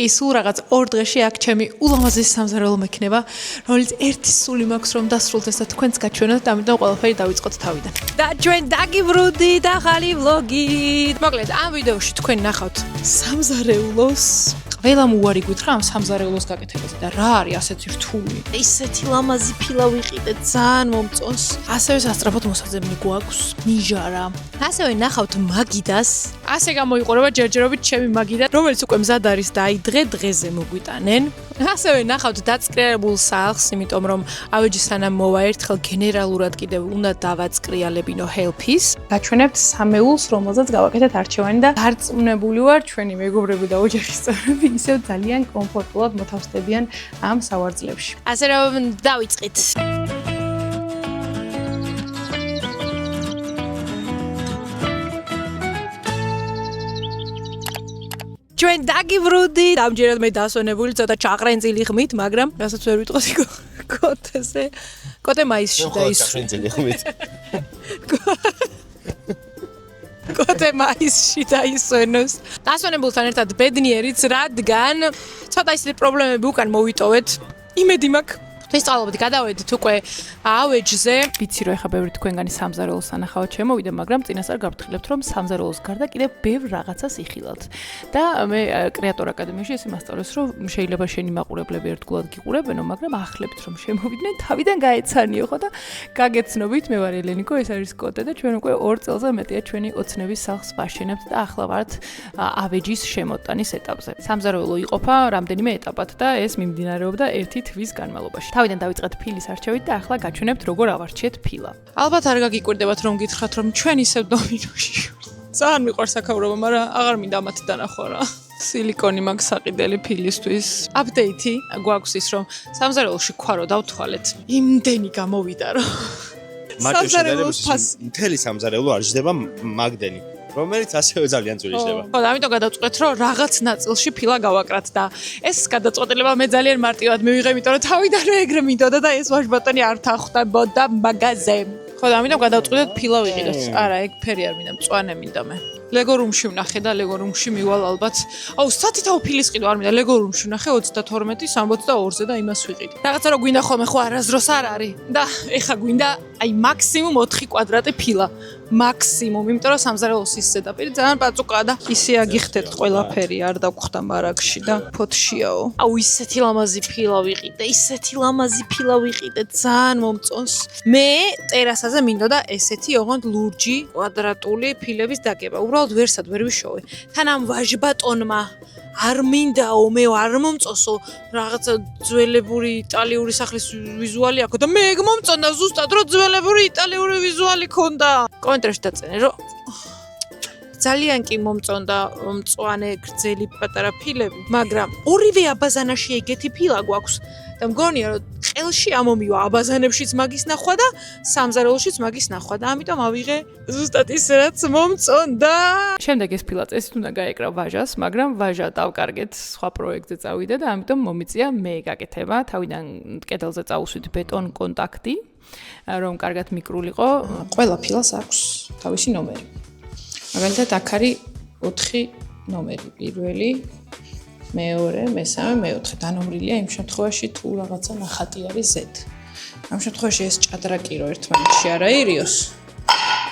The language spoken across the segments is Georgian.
კი სულ რაღაც 2 დღეში აქ ჩემი ულამაზესი სამზარეულო მექნება, რომელიც ერთი სული მაქვს რომ დასრულდეს და თქვენც გაჩვენოთ, ამიტომ ყველაფერი დავიწყოთ თავიდან. და ჩვენ დაგიბრუნდით ახალი ვლოგი. მოკლედ, ამ ვიდეოში თქვენ ნახავთ სამზარეულოს ყველამ უარი გითხრა ამ სამზარეულოს გაკეთებაზე და რა არის ასეთი რთული. ისეთი ლამაზი ფილა ვიყიდეთ, ძალიან მომწონს. ასევე სასწრაფოდ მოსაძებნი გვაქვს ნიჟარა. ასევე ნახავთ მაგიდას. ასე გამოიყურება ჯერჯერობით ჩემი მაგიდა, რომელიც უკვე მზად არის და აი დღე-დღეზე მოგვიტანენ. ასევე ნახავთ დაწკრიალებულ სახლს, იმიტომ რომ ავეჯი სანამ მოვა ერთხელ გენერალურად კიდევ უნდა დავაწკრიალებინო help-ის. გაჩვენებთ სამეულს, რომელზეც გავაკეთეთ არჩევანი და დარწმუნებული ვარ, ჩვენი მეგობრები და ოჯახის წევრები ისევ ძალიან კომფორტულად მოთავსდებიან ამ სავარძლებში. ასე რომ დავიწყეთ. ჩვენ დაგიბრუნდით. ამჯერად მე დასვენებული ცოტა ჩაყრენწილი ხმით, მაგრამ რასაც ვერ ვიტყოდი კოტეზე. კოტე მაისში დაისვენეს. ჩაყრენწილი ხმით. კოტე მაისში დაისვენოს. დასვენებულთან ერთად ბედნიერიც, რადგან ცოტა ისეთი პრობლემები უკან მოვიტოვეთ. იმედი მაქვს ეს წალობთ გადავედით უკვე ავეჯზე. ვიცი რომ ეხა ბევრი თქვენგანი სამზარეულოს ანახავთ შემოვიდა, მაგრამ წინასწარ გავფრთხილებთ რომ სამზარეულოს გარდა კიდევ ბევრ რაღაცას იხილავთ. და მე კრეატორ აკადემიაში ესე მასწავლეს რომ შეიძლება შენი მაყურებლები ერთგულად გიყურებენო, მაგრამ ახლებით რომ შემოვიდნენ, თავიდან გაეცანიო ხო და გაგეცნობით. მე ვარ ელენიკო, ეს არის კოტე და ჩვენ უკვე 2 წელზე მეტია ჩვენი ოცნების სახლს ვაშენებთ და ახლა ვართ ავეჯის შემოტანის ეტაპზე. სამზარეულო იყოფა რამდენიმე ეტაპად და ეს მიმდინარეობდა 1 თვის განმავლობაში. თავიდან დავიწყეთ ფილის არჩევით და ახლა გაჩვენებთ როგორ ავარჩიეთ ფილა. ალბათ არ გაგიკვირდებათ რომ გითხრათ რომ ჩვენ ისევ დომინოში. ძალიან მიყვარს საქაურობა, მაგრამ აღარ მინდა ამათი დანახვა რა. სილიკონი მაქვს საყიდელი ფილისთვის. აპდეითი გვაქვს ის რომ სამზარეულოში ქვა რო დავთვალეთ. იმდენი გამოვიდა რომ მარტო შედარებით მთელი სამზარეულო არ ჯდება მაგდენი. რომელიც ასევე ძალიან ძვირი ხდება. ხო, ამიტომ გადავწყვეტ, რომ რაღაც ნაწილში ფილა გავაკრათ და ეს გადაწყვეტილება მე ძალიან მარტივად მივიღე, იმიტომ რომ თავიდანვე ეგრე მინდოდა და ეს ვაჟბატონი არ თანხმდებოდა მაგაზე. ხო, ამიტომ გადავწყვეტეთ ფილა ვიყიდოთ. არა, ეგ ფერი არ მინდა, მწვანე მინდა მე. ლეგო რუმში ვნახე და ლეგო რუმში მივალ ალბათ. აუ, სათითაო ფილის ყიდვა არ მინდა, ლეგო რუმში ვნახე 32-ის 62-ზე და იმას ვიყიდე. რაღაცა რო გვინდა ხოლმე ხო არასდროს არ არის. და ეხა გვინდა აი მაქსიმუმ 4 კვადრატი ფილა. მაქსიმუმ, იმიტომ რომ სამზარეულოს ის ზედაპირი ძალიან პაწუკაა და ისე აგიხდეთ ყველაფერი, არ დაგხვდა მარაგში და ფოთშიაო. აუ, ისეთი ლამაზი ფილა ვიყიდე, ისეთი ლამაზი ფილა ვიყიდე, ძალიან მომწონს. მე ტერასაზე მინდოდა ესეთი ოღონდ ლურჯი კვადრატული ფილების დაგება. უბრალოდ ვერსად ვერ ვიშოვე. თან ამ ვაჟბატონმა არ მინდაო, მე არ მომწონსო რაღაცა ძველებური იტალიური სახლის ვიზუალი აქვს და მე ეგ მომწონდა ზუსტად რომ ძველებური იტალიური ვიზუალი ქონდა. კომენტარში დაწენე რომ ძალიან კი მომწონდა მწვანე გრძელი პატარა ფილები, მაგრამ ორივე აბაზანაში ეგეთი ფილა გვაქვს და მგონია რომ ყელში ამომივა აბაზანებშიც მაგის ნახვა და სამზარეულოშიც მაგის ნახვა და ამიტომ ავიღე ზუსტად ის რაც მომწონდა. შემდეგ ეს ფილა წესით უნდა გაეკრა ვაჟას, მაგრამ ვაჟა დავკარგეთ, სხვა პროექტზე წავიდა და ამიტომ მომიწია მე გაკეთება. თავიდან კედელზე წავუსვით ბეტონ კონტაქტი, რომ კარგად მიკრულიყო. ყველა ფილას აქვს თავისი ნომერი. მაგალითად აქ არის 4 ნომერი, პირველი, მეორე, მესამე, მეოთხე. დანომრილია იმ შემთხვევაში თუ რაღაცა ნახატი არის Z. ამ შემთხვევაში ეს ჭადრაკი რო ერთმანეთში არ აირიოს,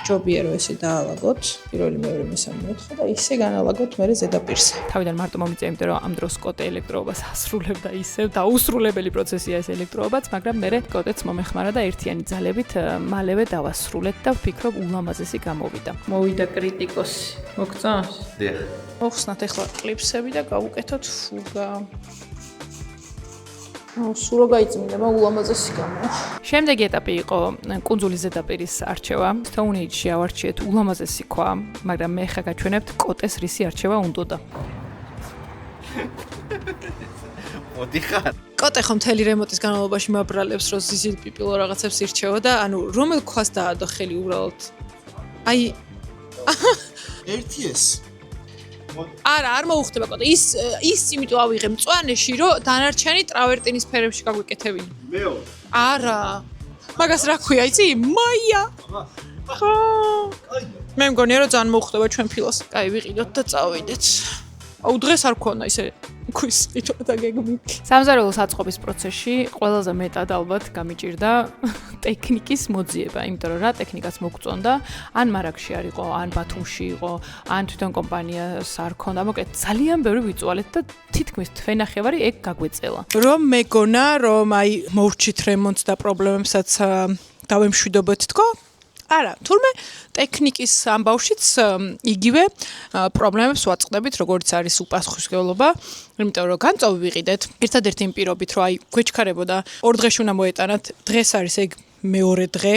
ჯობია რომ ესე დაალაგოთ, პირველი, მეორე, მესამე, მეოთხე და ისე განალაგოთ მერე ზედაპირზე. თავიდან მარტო მომიწია, იმიტომ რომ ამ დროს კოტე ელექტროობას ასრულებდა ისევ დაუსრულებელი პროცესია ეს ელექტროობაც, მაგრამ მერე კოტეც მომეხმარა და ერთიანი ძალებით მალევე დავასრულეთ და ვფიქრობ ულამაზესი გამოვიდა. მოვიდა კრიტიკოსი. მოგწონს? დიახ. მოხსნათ ახლა კლიპსები და გავუკეთოთ ფუგა. სულ გაიწმინდა ულამაზესი გამო. შემდეგი ეტაპი იყო კუნძულის ზედაპირის არჩევა. Stone Age-ში ავარჩიეთ ულამაზესი ქვა, მაგრამ მე ხა გაჩვენებთ კოტეს რისი არჩევა უნდოდა. მოდიხარ. კოტე ხომ მთელი რემონტის განმავლობაში მაბრალებს, რომ ზიზილ პიპილო რაღაცებს ირჩევა და ანუ რომელ ქვას დაადო ხელი უბრალოდ. აი ერთი ეს არა, არ მოუხდება კოტე. ის იმიტომ ავიღე მწვანეში, რომ დანარჩენი ტრავერტინის ფერებში გაგვიკეთებინა. მეორე. არა. მაგას რა ქვია, იცი? მაია. ხო. მე მგონია რომ ძალიან მოუხდება ჩვენ ფილოს. კაი, ვიყიდოთ და წავიდეთ. აუ დღეს არ ქონა ისე ქვის იწოდა გეგმით. სამზარეულოს აწყობის პროცესში ყველაზე მეტად ალბათ გამიჭირდა ტექნიკის მოძიება, იმიტომ რომ რა ტექნიკაც მოგწონდა, ან მარაგში არ იყო, ან ბათუმში იყო, ან თვითონ კომპანიას არ ქონდა. მოკლედ ძალიან ბევრი ვიწვალეთ და თითქმის თვენახევარი ეგ გაგვეწელა. რომ მეგონა, რომ აი მოვჭით რემონტს და პრობლემებსაც დავემშვიდობეთ თქო? არა, თურმე ტექნიკის ამბავშიც იგივე პრობლემებს ვაწყდებით, როგორც არის უპასუხისმგებლობა, იმიტომ რომ განწოვი ვიყიდეთ. ერთადერთი იმ პირობით, რომ აი გვეჩქარებოდა 2 დღეში უნდა მოეტანათ, დღეს არის ეგ მეორე დღე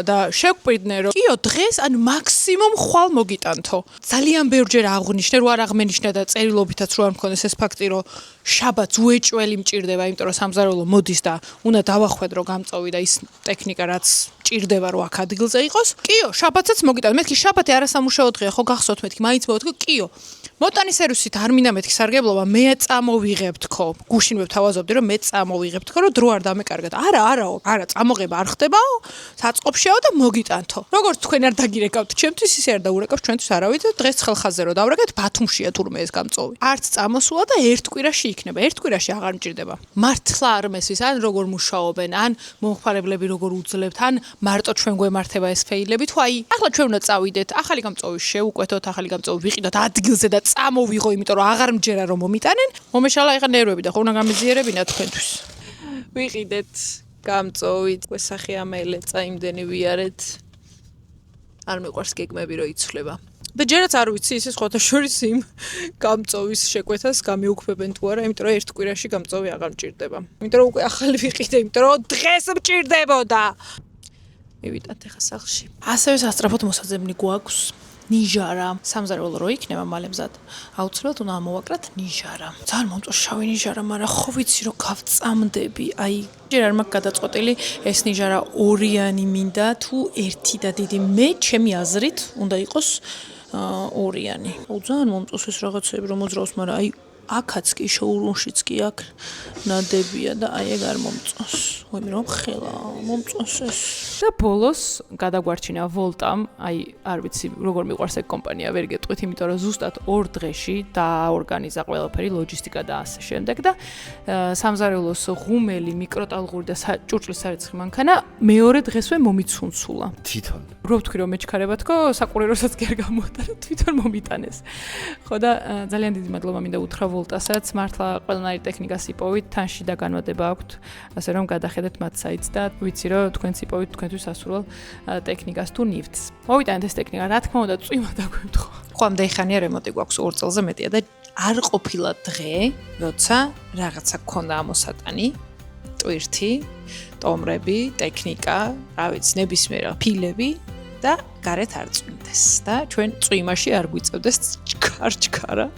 და შევკვირდნენ რომ კიო დღეს ან მაქსიმუმ ხვალ მოგიტანთო. ძალიან ბევრჯერ აღვნიშნე, რომ არ აღმენიშნა და წერილობითაც რო არ მქონდეს ეს ფაქტი, რომ შაბათს უეჭველი მჭირდება, იმიტომ რომ სამზარეულო მოდის და უნდა დავახვედრო გამწოვი და ის ტექნიკა რაც ჭირდება რომ აქ ადგილზე იყოს. კიო, შაბათსაც მოგიტანთ. მეთქი შაბათი არასამუშაო დღეა, ხო გახსოვთ მეთქი, მაინც მოვთქო, კიო. მოტანის სერვისით არ მინდა მეთქი სარგებლობა, მე წამოვიღებთ ხო. გუშინ ვთავაზობდი რომ მე წამოვიღებთ ხო, რომ დრო არ დამეკარგათ. არა, წამოღება არ ხდებაო, საწყობშიაო და მოგიტანთო. როგორც თქვენ არ დაგირეკავთ ჩემთვის, ისე არ დაურეკავთ ჩვენთვის არავით და დღეს ხელხაზე რომ დავრეკეთ, ბათუმშია თურმე ეს გამწოვი. არც წამოსულა და ერთ კვირაში იქნება. ერთ კვირაში აღარ მჭირდება. მართლა არ მესვის, ან როგორ მუშაობენ, ან მომხმარებლები როგორ უძლებთ, ან მარტო ჩვენ გვემართება ეს ფეილები, თუ აი, ახლა ჩვენ უნდა წავიდეთ, ახალი გამწოვი შევუკვეთოთ, ახალი გამწოვი ვიყიდოთ ადგილზე და წამოვიღო, იმიტომ რომ აღარ მჯერა რომ მომიტანენ. მომეშალა ეხა ნერვები და ხო უნდა გამიზიერებინა თქვენთვის. ვიყიდეთ გამწოვით, გვესახი ამელეცა იმდენი ვიარეთ. არ მიყვარს გეგმები რომ იცვლება. და ჯერაც არ ვიცი ისე სხვათა შორის იმ გამწოვის შეკვეთას გამიუქმებენ თუ არა, იმიტომ რომ ერთ კვირაში გამწოვი აღარ მჭირდება. იმიტომ რომ უკვე ახალი ვიყიდე, იმიტომ რომ დღეს მჭირდებოდა. მივიტანთ ეხა სახლში. ასევე სასწრაფოდ მოსაძებნი გვაქვს. ნიჟარა. სამზარეულო რო იქნება მალემზად. აუცილებლად უნდა ამოვაკრათ ნიჟარა. ძალიან მომწონს შავი ნიჟარა, მაგრამ ხო ვიცი რომ გავწამდები. აი, ჯერ არ მაქვს გადაწყვეტილი ეს ნიჟარა ორიანი მინდა თუ ერთი და დიდი. მე ჩემი აზრით უნდა იყოს ორიანი. ძალიან მომწონს ეს რაღაცები რომ მოძრაობს, მაგრამ აი აქაც კი შოურუმშიც კი აქ ნადებია და აი ეგ არ მომწონს. ვაიმე რომ ხელა მომწონს ეს. და ბოლოს გადაგვარჩინა ვოლტამ, აი არ ვიცი როგორ მიყვარს ეგ კომპანია, ვერ გეტყვით, იმიტომ რომ ზუსტად 2 დღეში დააორგანიზა ყველაფერი, ლოჯისტიკა და ასე შემდეგ და სამზარეულოს ღუმელი, მიკროტალღური და ჭურჭლის სარიცხი მანქანა მეორე დღესვე მომიცუნცულა. თვითონ. რო ვთქვი რომ მეჩქარება თქო, საკურიეროსაც კი არ გამოვატარა, თვითონ მომიტანეს. ხო და ძალიან დიდი მადლობა მინდა უთხრა ვოლტასაც, მართლა ყველანაირი ტექნიკას იპოვით, თანში და განმადება აქვთ, ასე რომ გადახედეთ მათ საიტს და ვიცი რომ თქვენც იპოვით თქვენთვის სასურველ ტექნიკას თუ ნივთს. მოვიტანეთ ეს ტექნიკა, რა თქმა უნდა, წვიმა დაგვემთხო. ხო, ამდეიხანია რემონტი გვაქვს 2 წელზე მეტია და არ ყოფილა დღე, როცა რაღაცა გქონდა ამოსატანი, ტვირთი, ტომრები, ტექნიკა, რა ვიცი, ნებისმიერ ფილები და გარეთ არ წვიმდეს და ჩვენ წვიმაში არ გვიწევდეს ჩქარა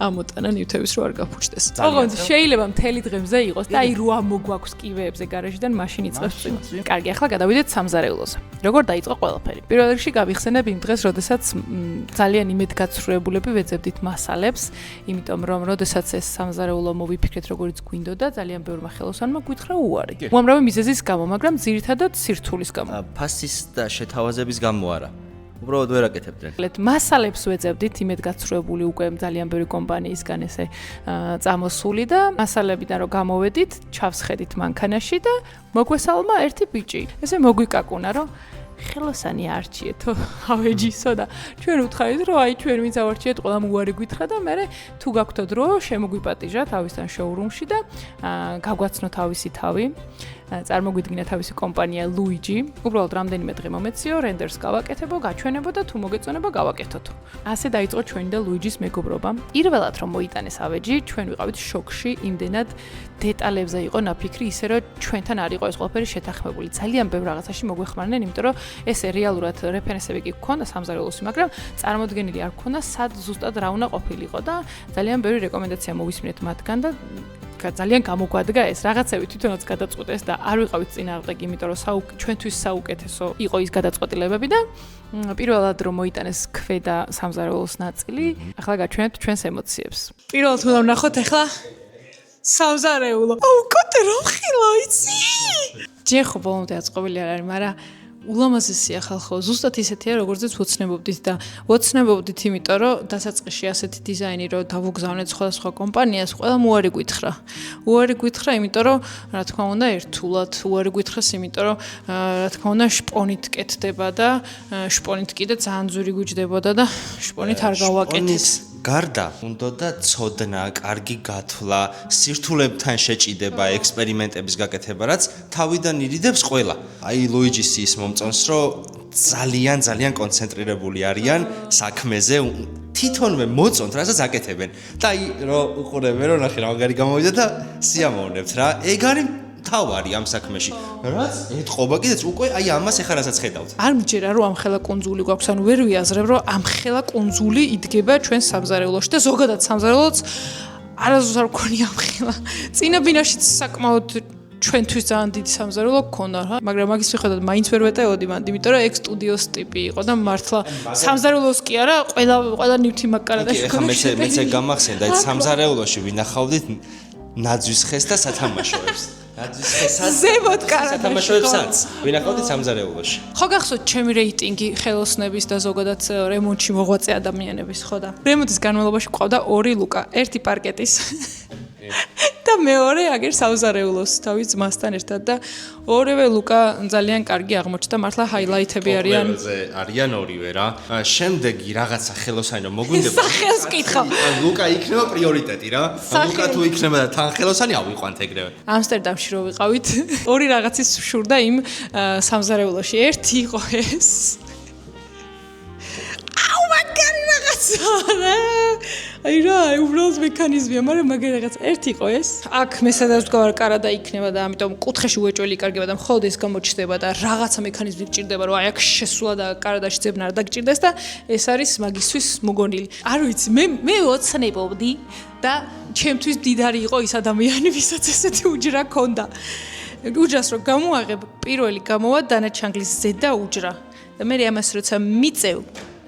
ამოტანა ნივთების რო არ გაფუჭდეს. ოღონდ შეიძლება მთელი დღე მზე იყოს და აი რო ამოგვაქვს კივეებზე გარეჟიდან მაშინ იწყებს წვიმას. კარგი, ახლა გადავიდეთ სამზარეულოზე. როგორ დაიწყო ყველაფერი? პირველ რიგში გავიხსენებ იმ დღეს, როდესაც ძალიან იმედგაცრუებულები ვეძებდით მასალებს, იმიტომ რომ როდესაც ეს სამზარეულო მოვიფიქრეთ როგორც გვინდოდა, ძალიან ბევრმა ხელოსანმა გვითხრა უარი. უამრავი მიზეზის გამო, მაგრამ ძირითადად სირთულის გამო. ფასის და შეთავაზების გამო არა. უბრალოდ ვერ აკეთებდნენ. მასალებს ვეძებდით იმედგაცრუებული უკვე ძალიან ბევრი კომპანიისგან ესე წამოსული და მასალებიდან რომ გამოვედით, ჩავსხედით მანქანაში და მოგვესალმა ერთი ბიჭი. ესე მოგვიკაკუნა რომ ხელოსანი არჩიეთო, ავეჯისო და ჩვენ ვთხარით რომ აი ჩვენ ვინც ავარჩიეთ, ყველამ უარი გითხრა და მე თუ გაქვთ დრო, შემოგვიპატიჟა თავისთან შოურუმში და გაგვაცნო თავისი თავი. წარმოგვიდგინა თავისი კომპანია ლუიჯი. უბრალოდ რამდენიმე დღე მომეციო, რენდერს გავაკეთებო, გაჩვენებო და თუ მოგეწონება გავაკეთოთო. ასე დაიწყო ჩვენი და ლუიჯის მეგობრობა. პირველად რომ მოიტანეს ავეჯი, ჩვენ ვიყავით შოქში, იმდენად დეტალებზე იყო ნაფიქრი, ისე რომ ჩვენთან არ იყო ეს ყველაფერი შეთანხმებული. ძალიან ბევრ რაღაცაში მოგვეხმარნენ, იმიტომ რომ ესე რეალურად რეფერენსები კი გქონდა სამზარეულოსი, მაგრამ წარმოდგენილი არ გქონდა, სად ზუსტად რა უნდა ყოფილიყო და ძალიან ბევრი რეკომენდაცია მოვისმინეთ მათგან და ძალიან გამოგვადგა ეს რაღაცები თვითონაც გადაწყვეტეს და არ ვიყავით წინააღმდეგ, იმიტომ რომ ჩვენთვის საუკეთესო იყო ის გადაწყვეტილებები და პირველად რომ მოიტანეს ქვედა სამზარეულოს ნაწილი, ახლა გაჩვენებთ ჩვენს ემოციებს. პირველად უნდა ვნახოთ ახლა სამზარეულო. აუ, კოტე რომ ხილა იცი? ჯერ ხო ბოლომდე აწყობილი არ არის, მაგრამ ულამაზესია ხალხო, ზუსტად ისეთია, როგორცაც ვოცნებობდით და ვოცნებობდით, იმიტომ რომ დასაწყისში ასეთი დიზაინი რომ დავუგზავნეთ სხვადასხვა კომპანიას, ყველამ უარი გითხრა. უარი გითხრა, იმიტომ რომ რა თქმა უნდა, ერთულად უარი გითხრას, იმიტომ რომ რა თქმა უნდა, შპონით კეთდება და შპონით კიდე ძალიან ძვირი გვიჯდებოდა და შპონით არ გავაკეთეთ. გარდა უნდა და ცოდნა, კარგი გათვლა, სირთულებთან შეჭიდება, ექსპერიმენტების გაკეთება, რაც თავიდან ირიდებს ყველა. აი ლუიჯის ის მომწონს, რომ ძალიან კონცენტრირებული არიან საქმეზე, თვითონვე მოწონთ, რასაც აკეთებენ. და აი რომ უყურებენ, რომ ნახე რა მაგარი გამოვიდა და სიამოვნებთ რა. ეგ არის თავარი ამ საქმეში. რაც ეთყობა კიდეც უკვე აი ამას ახლა რასაც ხედავთ. არ მჯერა რომ ამ ხელა კუნძული გვაქვს, ანუ ვერ ვიაზრებ რომ ამ ხელა კუნძული იდგება ჩვენ სამზარეულოში და ზოგადად სამზარეულოც არასდროს არ გქონია ამ ხელა. წინა ბინაშიც საკმაოდ ჩვენთვის ძალიან დიდი სამზარეულო გქონდა რა, მაგრამ მაგის მიხედვით მაინც ვერ ვეტეოდი მანდ, იმიტომ რომ ეგ სტუდიოს ტიპი იყო და მართლა სამზარეულოს კი არა, ყველა ნივთი მაგკარადაში გქონდა. ეხლა მეც გამახსენდა, აი სამზარეულოში ვინახავდით ნაძვის ხეს და სათამაშოებს. ზემოთ კარადაში სათამაშოებსაც ვინახავდით სამზარეულოში. ხო გახსოვთ ჩემი რეიტინგი ხელოსნების და ზოგადად რემონტში მოღვაწე ადამიანების, ხო და რემონტის განმავლობაში ყავდა 2 ლუკა, ერთი პარკეტის და მეორე აგერ სამზარეულოს თავის ძმასთან ერთად და ორივე ლუკა ძალიან კარგი აღმოჩნდა, მართლა ჰაილაითები არიან. ყველაზე არიან ორივე რა. შემდეგი რაღაცა ხელოსანი რომ მოგვინდება. სახელს კითხავ. ლუკა იქნება პრიორიტეტი რა. ლუკა თუ იქნება და თან ხელოსანი ავიყვანთ ეგრევე. ამსტერდამში რო ვიყავით, ორი რაღაცის შურდა იმ სამზარეულოში. ერთი იყო ეს. აუ მაგარი რაღაცა რა. აი რა, უბრალოდ მექანიზმია, მაგრამ მაგარი რაღაც ერთი იყო ეს. აქ მესადავს გვარ კარადა იქნება და ამიტომ კუთხეში უეჭველი იკარგება და მხოლოდ ეს გამოჩნდება და რაღაცა მექანიზმი გჭირდება, რომ აი აქ შესულა და კარადაში ძებნა არ დაგჭირდეს და ეს არის მაგისთვის მოგონილი. არ ვიცი, მე ოცნებობდი და ჩემთვის დიდარი იყო ის ადამიანი, ვისაც ესეთი უჯრა ქონდა. უჯრას რო გამოაღებ, პირველი გამოვა დანაჩანგლის ზედა უჯრა. და მე ამას როცა მიწევ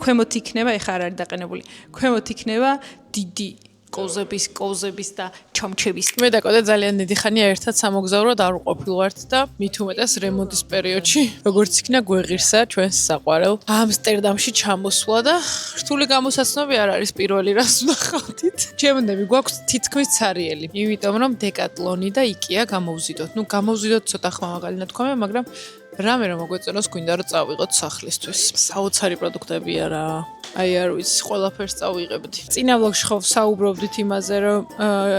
ქვემოთ იქნება, ეხა არ არის დაყენებული. ქვემოთ იქნება დიდი კოზების და ჩამჩების. მე და კოდე ძალიან დიდი ხანია ერთად სამოგზაუროდ არ ვყოფილვართ და მით უმეტეს რემონტის პერიოდში, როგორც იქნა გვეღირსა ჩვენს საყვარელ ამსტერდამში ჩამოსვლა და რთული გამოსაცნობი არ არის პირველი რას ვნახავდით. ჩემდები გვაქვს თითქმის ცარიელი, იმიტომ რომ დეკატლონი და იკეა გამოვზიდოთ. ნუ გამოვზიდოთ ცოტა ხმამაღალი ნათქვამია, მაგრამ რამე რომ მოგვეწონოს გვინდა რომ წავიღოთ სახლისთვის. საოცარი პროდუქტებია რა. აი არ ვიცი, ყველაფერს წავიღებდი. წინა ვლოგში ხო საუბრობდით იმაზე, რომ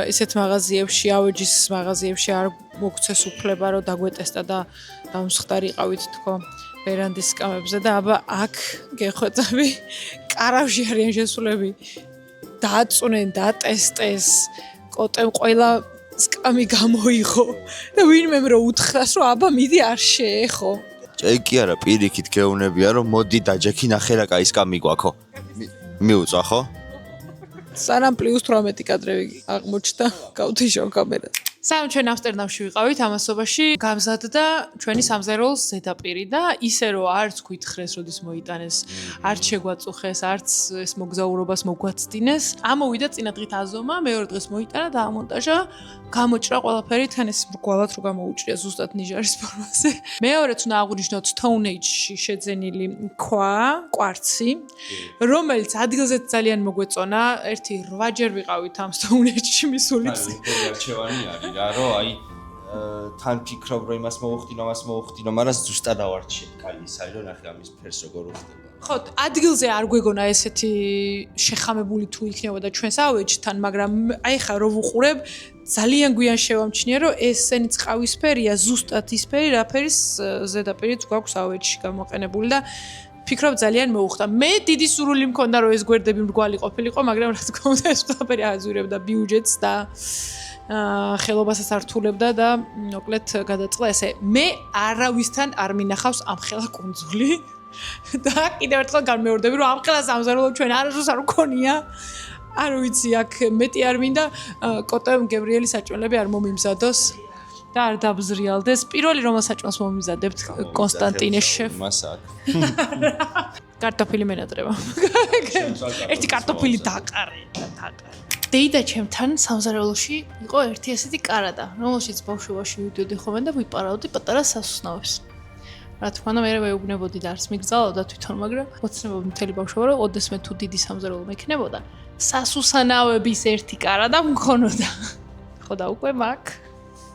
ისეთ მაღაზიებში, ავეჯის მაღაზიებში არ მოგცეს უფლება, რომ დაგვეტესტა და დამსხდარიყავით თქო ვერანდის სკამებზე და აბა აქ გეხვეწები, კარავში არიან შესულები. დააწუნენ, დატესტეს, კოტემ ყველა სკამი გამოიღო და ვინმემ რო უთხრას, რომ აბა მიდი არ შეეხო. კი არა, პირიქით გეუბნებია, რომ მოდი დაჯექი ნახე რა კაი სკამი გვაქო. მიუწვა ხო? სანამ +18 კადრები აღმოჩნდა, გავთიშო კამერა. სამ ჩვენ ამსტერდამში ვიყავით ამასობაში, გამზადდა ჩვენი სამზარეულოს ზედაპირი და ისე რომ არც გვითხრეს, როდის მოიტანეს, არც შეგვაწუხეს, არც ეს მოგზაურობას მოგვაცდინეს. ამოვიდა წინა დღით აზომა, მეორე დღეს მოიტანა და ამონტაჟა, გამოჭრა ყველაფერი, თან ეს მრგვალად რო გამოუჭრია ზუსტად ნიჟარის ფორმაზე. მეორეც უნდა აღვნიშნოთ Stone Age-ში შეძენილი ქვა, კვარცი, რომელიც ადგილზეც ძალიან მოგვეწონა. ერთი 8 ჯერ ვიყავით ამ Stone Age-ში მისულიც. არჩევანი არის რა, რომ აი თან ფიქრობ რომ იმას მოუხდინო, მაგრამ ზუსტად ავარჩიე. კაი ის არის რომ ნახე ამის ფერს როგორ უხდება. ხო, ადგილზე არ გვეგონა ესეთი შეხამებული თუ იქნებოდა ჩვენს ავეჯთან, მაგრამ აი ხა რო ვუყურებ, ძალიან გვიან შევამჩნია, რომ ესენი წყავისფერია, ზუსტად ის ფერი, რა ფერის ზედაპირიც გვაქვს ავეჯში გამოყენებული და ფიქრობ ძალიან მოუხდა. მე დიდი სურვილი მქონდა რომ ეს გვერდები მრგვალი ყოფილიყო, მაგრამ რა თქმა უნდა ეს ყველაფერი აზვირებდა ბიუჯეტს და ხელობასაც ართულებდა და მოკლედ გადაწყდა ესე. მე არავისთან არ მინახავს ამ ხელა კუნძული და კიდევ ერთხელ განმეორდები რომ ამ ხელა სამზარეულო ჩვენ არასდროს არ ვქონია. არ ვიცი, აქ მეტი არ მინდა კოტემ გებრიელის საჭმელები არ მომიმზადოს და არ დაბზრიალდეს. პირველი რომელს საჭმელს მომიმზადებთ კონსტანტინე შეფ. მასა აქ. კარტოფილი მენატრება. ერთი კარტოფილი დაყარე. დეიდა ჩემთან სამზარეულოში იყო ერთი ესეთი კარადა, რომელშიც ბავშვობაში ვიდიოდი ხოლმე და ვიპარავდი პატარა სასუსნაობს. რა თქმა უნდა, მე ვეუბნებოდი და არც მიგზავნოდა თვითონ, მაგრამ მოცნებობ მთელი ბავშვობა, რომ ოდესმე თუ დიდი სამზარეულო მექნებოდა, სასუსანავების ერთი კარა და მქონოდა. ხო და უკვე მაგ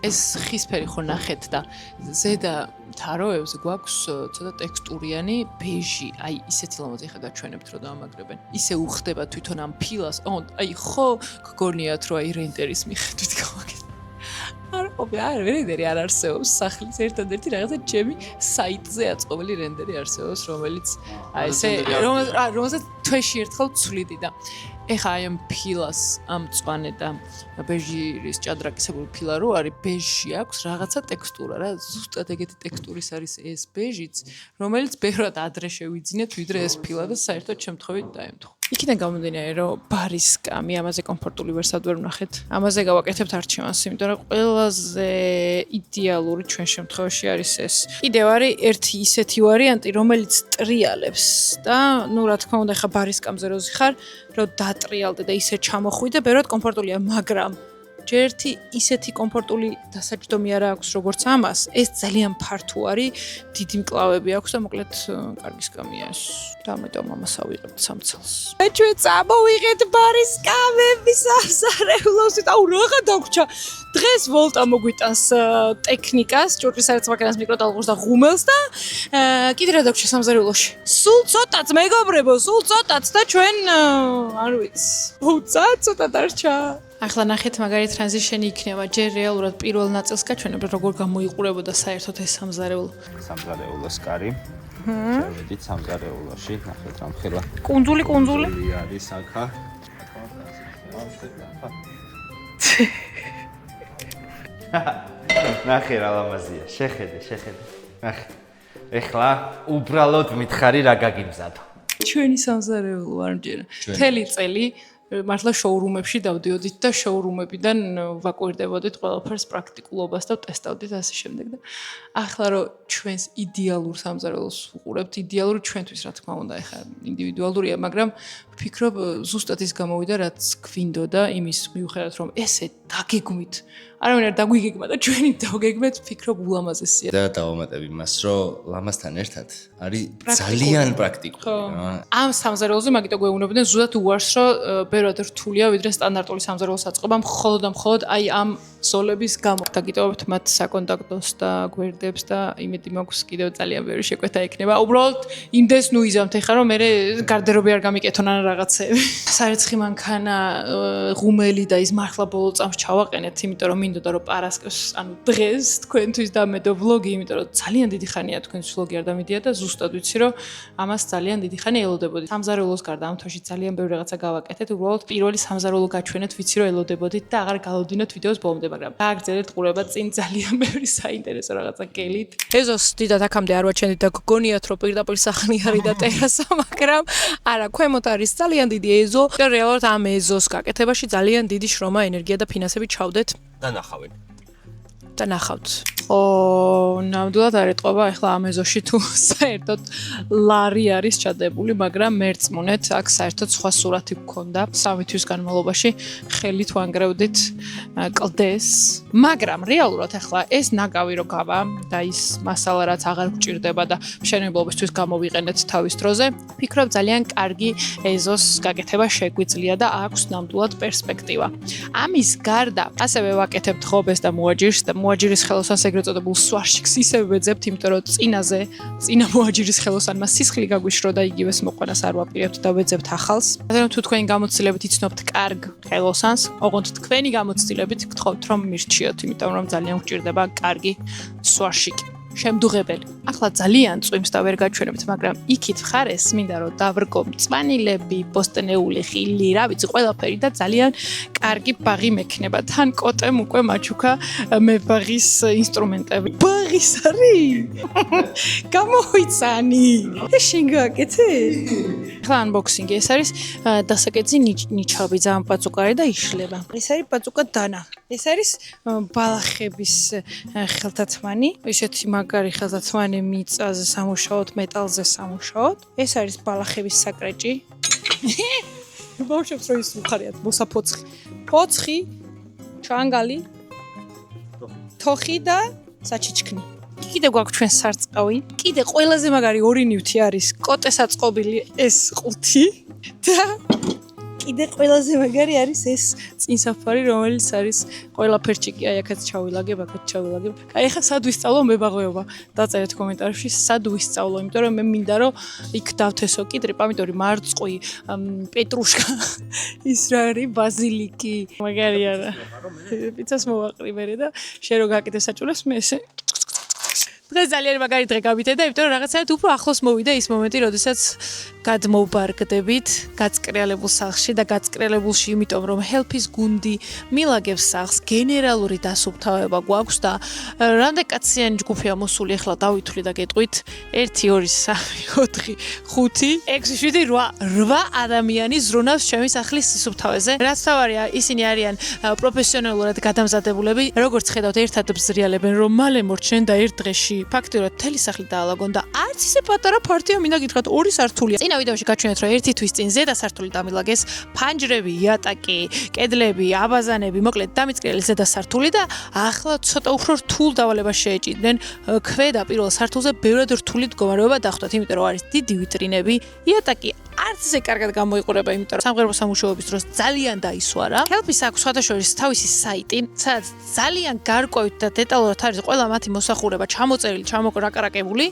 ეს ხისფერი ხო ნახეთ და ზედა თაროებზე გვაქვს ცოტა ტექსტურიანი ბეჟი. აი ისეთი ლამაზი ხა გაჩვენებთ რომ დაამაგრებენ. ისე უხდება თვითონ ამ ფილას. აი ხო გგონიათ რომ აი რენდერის მიხედვით გავაკეთე. არ რენდერი არ არსებობს სახლის ერთადერთი რაღაცა ჩემი საიტზე აწყობილი რენდერი არსებობს რომელიც აი ესე რომელსაც თვეში ერთხელ ცვლიდი და ეხა აი ამ ფილას ამ მწვანე და ბეჟის ჭადრაკისებური ფილა რო არის ბეჟში აქვს რაღაცა ტექსტურა რა ზუსტად ეგეთი ტექსტურის არის ეს ბეჟიც რომელიც ბევრად ადრე შევიძინეთ ვიდრე ეს ფილა და საერთოდ შემთხვევით დაემთხვა იქიდან გამომდინარე რომ ბარის კამი ამაზე კომფორტული ვერსად ვერ ვნახეთ ამაზე გავაკეთებთ არჩევანს იმიტომ რომ ყველაზე იდეალური ჩვენ შემთხვევაში არის ეს კიდევ არის ერთი ისეთი ვარიანტი რომელიც ტრიალებს და ნუ რა თქმა უნდა ხა ბარის კამზე როზი ხარ რომ დატრიალდე და ისე ჩამოხვიდე ბევრად კომფორტულია მაგრამ ჯერ ერთი ისეთი კომფორტული დასაჯდომი არა აქვს როგორც ამას ეს ძალიან ფართო არის დიდი მკლავები აქვს და მოკლედ კარგი სკამია ეს და ამიტომ ამას ავიღებთ სამცელს ჩვენ წამოვიღეთ ბარის კამების სამზარეულოს და რაღა დაგვრჩა დღეს ვოლტა მოგვიტანს ტექნიკას ჭურჭლის არც მაკენას მიკროტალღურს და ღუმელს და კიდე რა დაგვრჩა სამზარეულოში სულ ცოტაც მეგობრებო სულ ცოტაც და ჩვენ არ ვიცი ცოტა დარჩა ახლა ნახეთ მაგარი ტრანზიშენი იქნება ჯერ რეალურად პირველ ნაწილს გაჩვენებ როგორ გამოიყურებოდა საერთოდ ეს სამზარეულოს კარი შევედით სამზარეულოში ნახეთ რა მხელა კუნძული არის აქა ნახე რა ლამაზია შეხედე ნახე ეხლა უბრალოდ მითხარი რა გაგიმზადო ჩვენი სამზარეულო არჯერ მთელი წელი მართლა შოურუმებში დავდიოდით და შოურუმებიდან ვაკვირდებოდით ყველაფერს პრაქტიკულობას და ტესტავდით ასე შემდეგ და ახლა რომ ჩვენს იდეალურ სამზარეულოს ვუყურებთ იდეალური ჩვენთვის რა თქმა უნდა ეხლა ინდივიდუალურია მაგრამ ვფიქრობ ზუსტად ის გამოვიდა რაც გვინდოდა იმის მიუხედავად რომ ესე დაგეგმით არავინ არ დაგვიგეგმა და ჩვენი დავგეგმეთ ვფიქრობ ულამაზესია და დავამატებ იმას რომ ლამაზთან ერთად არის ძალიან პრაქტიკული ამ სამზარეულოზე მაგიტო გვეუბნებოდნენ ზუსტად უარს რომ ბევრად რთულია ვიდრე სტანდარტული სამზარეულოს აწყობა მხოლოდ და მხოლოდ აი ამ ზოლების გამო დაგიტოვებთ მათ საკონტაქტოს და გვერდებს და იმედი მაქვს კიდევ ძალიან ბევრი შეკვეთა ექნება უბრალოდ იმდეს ნუ იზამთ ეხლა რომ მე გარდერობი არ გამიკეთონ ან რაღაცეები სარეცხი მანქანა ღუმელი და ის მართლა ბოლო წამს ჩავაყენეთ იმიტომ რომ მინდოდა რომ პარასკევს ანუ დღეს თქვენთვის დამედო ვლოგი იმიტომ რომ ძალიან დიდი ხანია თქვენთვის ვლოგი არ დამიდია და ზუსტად ვიცი რომ ამას ძალიან დიდი ხანი ელოდებოდი სამზარეულოს გარდა ამ თვეში ძალიან ბევრი რაღაცა გავაკეთეთ უბრალოდ პირველი სამზარეულო გაჩვენეთ ვიცი რომ ელოდებოდით და აღარ გავავდინოთ ვიდეოს ბოლომდე მაგრამ გააგრძელებთ ყურება წინ ძალიან ბევრი საინტერესო რაღაცა გელით ეზოს დიდად აქამდე არ ვაჩვენეთ და გგონიათ რომ პირდაპირ სახლი არის და ტერასა მაგრამ არა ქვემოთ არის ძალიან დიდი ეზო და რეალურად ამ ეზოს გაკეთებაში ძალიან დიდი შრომა ენერგია და ფინანსები ჩავდეთ და ნახავენ და ნახავთ ო ნამდვილად არ ეტყობა ახლა ამ ეზოში თუ საერთოდ ლარი არის ჩადებული მაგრამ მერწმუნეთ აქ საერთოდ სხვა სურათი გქონდა 3 თვის განმავლობაში ხელით ვანგრევდით კლდეს მაგრამ რეალურად ახლა ეს ნაგავი რო გავა და ის მასალა რაც აღარ გჭირდება და მშენებლობისთვის გამოვიყენეთ თავის დროზე ვფიქრობ ძალიან კარგი ეზოს გაკეთება შეგვიძლია და აქვს ნამდვილად პერსპექტივა ამის გარდა ასევე ვაკეთებთ ხობეს და მოაჯირს და მოაჯირის ხელოსანს ეგრეთ წოდებულ სვარშიქს ისევ ვეძებთ, იმიტომ რომ წინა მოაჯირის ხელოსანმა სისხლი გაგვიშრო და იგივეს მოყვანას არ ვაპირებთ და ვეძებთ ახალს. რადგან თუ თქვენი გამოცდილებით იცნობთ კარგ ხელოსანს, ოღონდ თქვენი გამოცდილებით გთხოვთ რომ მირჩიოთ, იმიტომ რომ ძალიან გვჭირდება კარგი სვარშიკი. შემდუღებელი. ახლა ძალიან წვიმს და ვერ გაჩვენებთ, მაგრამ იქით ხარეს მინდა რომ დავრგო მწვანილები, ბოსტნეული ხილი, რა ვიცი, ყველაფერი და ძალიან კარგი ბაღი მექნება. თან კოტემ უკვე მაჩუქა მე ბაღის ინსტრუმენტები. ბაღის არის? გამოიცანი. ეს შენ გააკეთე? ახლა unboxing-ი ეს არის დასაკეთი ნიჩაბი, ძალიან პაწუკარი და იშლება. ეს არის პაწუკა დანა. ეს არის ბალახების ხელთათმანი. ესეთი მაგარი ხელთათმანი მიწაზე სამუშაოდ, მეტალზე სამუშაოდ. ეს არის ბალახების საკრეჭი. ბავშვებს რო ის უხარიათ მოსაფოცხი. ფოცხი, ჩანგალი, თოხი და საჩიჩქნი. კიდე გვაქვს ჩვენ სარწყავი. კიდე ყველაზე მაგარი ორი ნივთი არის კოტესა წყობილი ეს ყუთი და კიდე ყველაზე მაგარი არის ეს წინსაფარი, რომელიც არის ყველაფერში კი აი აქაც ჩავილაგებ, აქაც ჩავილაგებ. აი ახლა სად ვისწავლო მებაღეობა? დაწერეთ კომენტარებში სად ვისწავლო, იმიტომ რომ მე მინდა რომ იქ დავთესო კიდრი, პომიდორი, მარწყვი, პეტრუშკა, ის რა არის, ბაზილიკი. მაგარი არა. პიცას მოვაყრი მერე და შენ რო გაკეთე საჭულებს მე ესე დღეს ძალიან მაგარი დღე გავიდე და იმიტომ რომ რაღაცაერთ უფრო ახლოს მოვიდა ის მომენტი, როდესაც გადმოვბარგდებით გაწკრიალებულ სახლში და გაწკრიალებულში, იმიტომ რომ ჰელფის გუნდი მილაგებს სახლს, გენერალური დასუფთავება გვაქვს და რამდენი კაციანი ჯგუფია მოსული, ახლა დავითვლი და გეტყვით 1 2 3 4 5 6 7 8 ადამიანი ზრუნავს ჩემი სახლის სისუფთავეზე. რაც თავარია, ისინი არიან პროფესიონალურად გადამზადებულები, როგორც ხედავთ, ერთად ბზრიალებენ, რომ მალე მორჩნენ და ერთ დღეში ფაქტიურად მთელი სახლი დაალაგონ და არც ისე პატარა ფართია, მინდა გითხრათ 2 სართულია. წინა ვიდეოში გაჩვენეთ, რომ 1 თვის წინ ზედა სართული დამილაგეს, ფანჯრები, იატაკი, კედლები, აბაზანები, მოკლედ დამიწყრიალეს ზედა სართული და ახლა ცოტა უფრო რთულ დავალებას შეეჭიდნენ. ქვედა პირველ სართულზე ბევრად რთული მდგომარეობა დახვდათ, იმიტომ რომ არის დიდი ვიტრინები, იატაკი არც ისე კარგად გამოიყურება, იმიტომ რომ სამღერო სამუშაოების დროს ძალიან დაისვარა. ჰელფის აქვს სხვადასხვა თავისი საიტი, სადაც ძალიან გარკვევით და დეტალურად არის ყველა მათი მოსახურება ჩამოწერილი, ჩამოკრაკარაკებული.